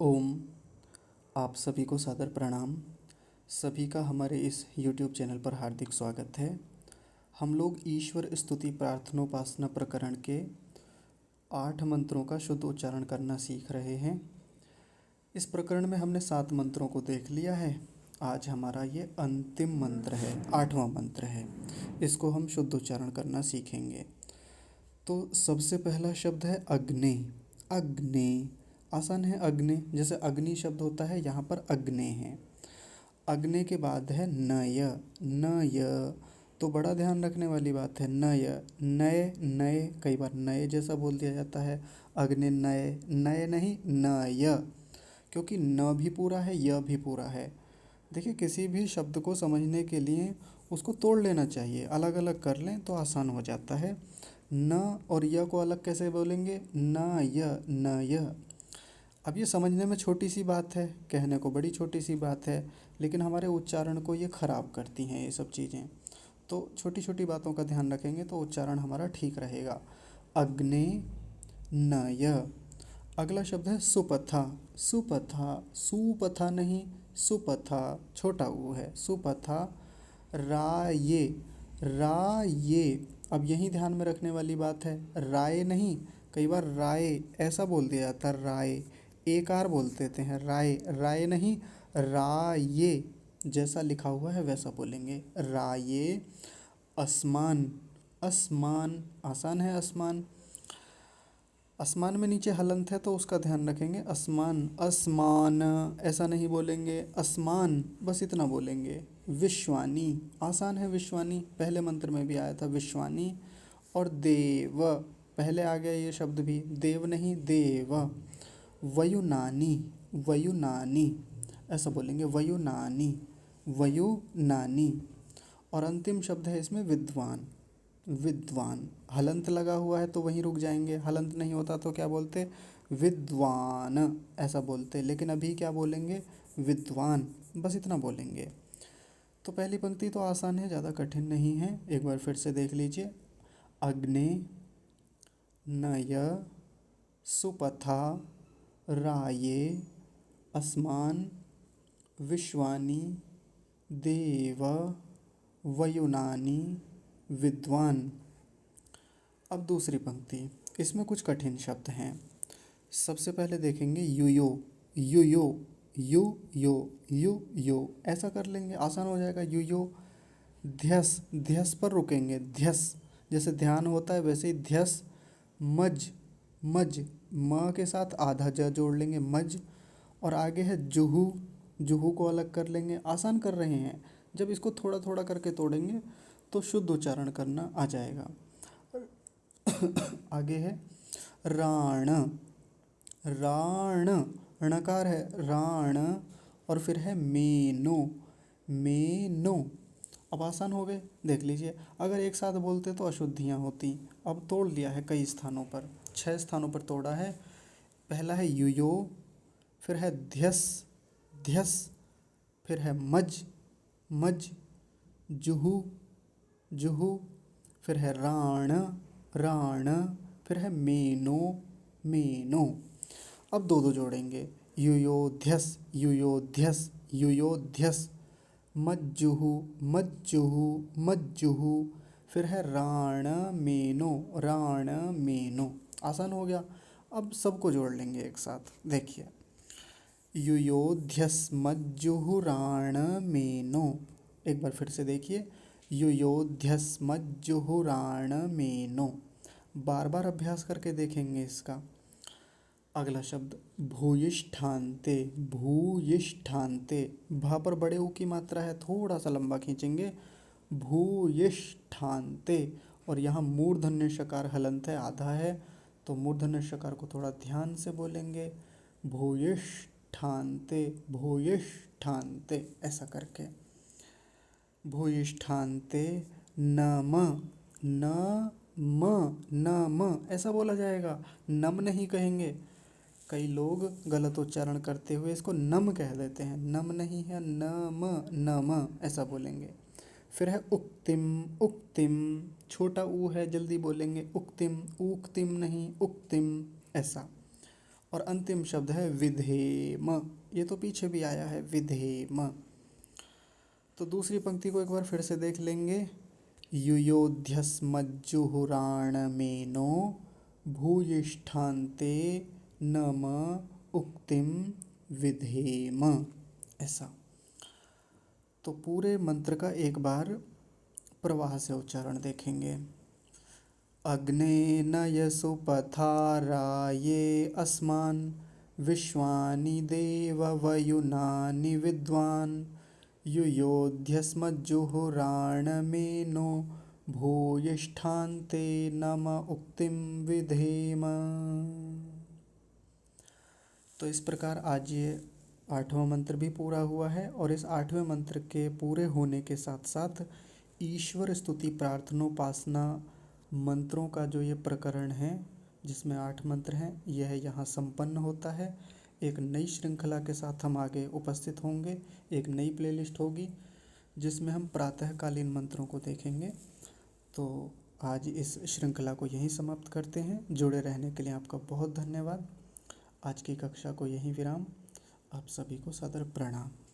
ओम। आप सभी को सादर प्रणाम। सभी का हमारे इस YouTube चैनल पर हार्दिक स्वागत है। हम लोग ईश्वर स्तुति प्रार्थनोपासना प्रकरण के 8 मंत्रों का शुद्ध उच्चारण करना सीख रहे हैं। इस प्रकरण में हमने 7 मंत्रों को देख लिया है। आज हमारा ये अंतिम मंत्र है, 8वां मंत्र है। इसको हम शुद्ध उच्चारण करना सीखेंगे। तो सबसे पहला शब्द है अग्नि। अग्नि आसान है। अग्नि जैसे अग्नि शब्द होता है, यहाँ पर अग्नि है। अग्नि के बाद है नय। नय तो बड़ा ध्यान रखने वाली बात है। नय नए नए, कई बार नए जैसा बोल दिया जाता है। अग्नि नय, नए नहीं नय, क्योंकि न भी पूरा है, य भी पूरा है। देखिए, किसी भी शब्द को समझने के लिए उसको तोड़ लेना चाहिए, अलग अलग कर लें तो आसान हो जाता है। न और य को अलग कैसे बोलेंगे? न य, न य। अब ये समझने में छोटी सी बात है, कहने को बड़ी छोटी सी बात है, लेकिन हमारे उच्चारण को ये ख़राब करती हैं ये सब चीज़ें। तो छोटी छोटी बातों का ध्यान रखेंगे तो उच्चारण हमारा ठीक रहेगा। अग्नि नय। अगला शब्द है सुपथा। सुपथा, सुपथा नहीं, सुपथा छोटा ऊ है, सुपथा। राये, राये। अब यही ध्यान में रखने वाली बात है, राय नहीं, कई बार राय ऐसा बोल दिया जाता है, राय एकार बोल देते हैं, राय राय नहीं, राये जैसा लिखा हुआ है वैसा बोलेंगे, राये। असमान, असमान आसान है। असमान, आसमान में नीचे हलंत है तो उसका ध्यान रखेंगे। असमान, असमान ऐसा नहीं बोलेंगे, असमान बस इतना बोलेंगे। विश्वानी आसान है। विश्वानी पहले मंत्र में भी आया था, विश्वानी। और देव, पहले आ गया ये शब्द भी, देव नहीं देव। वयुनानी, वयुनानी ऐसा बोलेंगे, वयुनानी, वयुनानी। और अंतिम शब्द है इसमें विद्वान। विद्वान हलंत लगा हुआ है तो वहीं रुक जाएंगे, हलंत नहीं होता तो क्या बोलते? विद्वान ऐसा बोलते, लेकिन अभी क्या बोलेंगे? विद्वान, बस इतना बोलेंगे। तो पहली पंक्ति तो आसान है, ज़्यादा कठिन नहीं है। एक बार फिर से देख लीजिए। अग्नि नय सुपथा राये असमान विश्वानी देव वयुनानी विद्वान। अब दूसरी पंक्ति, इसमें कुछ कठिन शब्द हैं। सबसे पहले देखेंगे युयो। युयो, यु यो, यु यो ऐसा कर लेंगे, आसान हो जाएगा। युयो। ध्यस, ध्यस पर रुकेंगे, ध्यस जैसे ध्यान होता है वैसे ही ध्यस। मज, मज म के साथ आधा ज जोड़ लेंगे, मज। और आगे है जुहू। जुहू को अलग कर लेंगे, आसान कर रहे हैं। जब इसको थोड़ा थोड़ा करके तोड़ेंगे तो शुद्ध उच्चारण करना आ जाएगा। आगे है राण। राण णकार है, राण। और फिर है मेनो। मेनो। अब आसान हो गए, देख लीजिए। अगर एक साथ बोलते तो अशुद्धियाँ होती। अब तोड़ लिया है कई स्थानों पर, 6 स्थानों पर तोड़ा है। पहला है युयो, फिर है ध्यस, ध्यस। फिर है मज, मज। जुहू, जुहू। फिर है राण, राण। फिर है मेनो, मेनो। अब दो दो जोड़ेंगे, युयोध्यस, युयोध्यस, युयोध्यस। मज्जुहु, मज्जुहु, मज्जुहु। फिर है राण मेनो, राण मेनो। आसान हो गया। अब सबको जोड़ लेंगे एक साथ, देखिए। युयोध्यस मज्जुहु राण मेनो। एक बार फिर से देखिए। युयोध्यस मज्जुहु राण मेनो। बार बार अभ्यास करके देखेंगे इसका। अगला शब्द भूयिष्ठान्ते। भूयिष्ठान्ते, भा पर बड़े ऊ की मात्रा है, थोड़ा सा लंबा खींचेंगे। भूयिष्ठान्ते। और यहाँ मूर्धन्य शकार हलंत है, आधा है, तो मूर्धन्य शकार को थोड़ा ध्यान से बोलेंगे। भूयिष्ठान्ते, भूयिष्ठान्ते ऐसा करके। भूयिष्ठान्ते नम, न म, नम ऐसा बोला जाएगा, नम नहीं कहेंगे। कई लोग गलत उच्चारण करते हुए इसको नम कह देते हैं, नम नहीं है, नम, नम ऐसा बोलेंगे। फिर है उक्तिम। उक्तिम छोटा ऊ है, जल्दी बोलेंगे, उक्तिम, उक्तिम नहीं, उक्तिम ऐसा। और अंतिम शब्द है विधेम। ये तो पीछे भी आया है विधेम। तो दूसरी पंक्ति को एक बार फिर से देख लेंगे। युयोध्यस्मज्जुहुराणमेनो भूयिष्ठान्ते नम उक्तिम विधेम। ऐसा। तो पूरे मंत्र का एक बार प्रवाह से उच्चारण देखेंगे। अग्ने नयसु पथाराये अस्मान् विश्वानि देव वयुनानि विद्वान् युयोध्यस्मज्जुहुराणमेनो भूयिष्ठान्ते नम उक्तिम विधेम। तो इस प्रकार आज ये 8वां मंत्र भी पूरा हुआ है और इस 8वें मंत्र के पूरे होने के साथ साथ ईश्वर स्तुति प्रार्थनोपासना मंत्रों का जो ये प्रकरण है जिसमें 8 मंत्र हैं यह यहाँ संपन्न होता है। एक नई श्रृंखला के साथ हम आगे उपस्थित होंगे। एक नई प्लेलिस्ट होगी जिसमें हम प्रातःकालीन मंत्रों को देखेंगे। तो आज इस श्रृंखला को यहीं समाप्त करते हैं। जुड़े रहने के लिए आपका बहुत धन्यवाद। आज की कक्षा को यहीं विराम। आप सभी को सादर प्रणाम।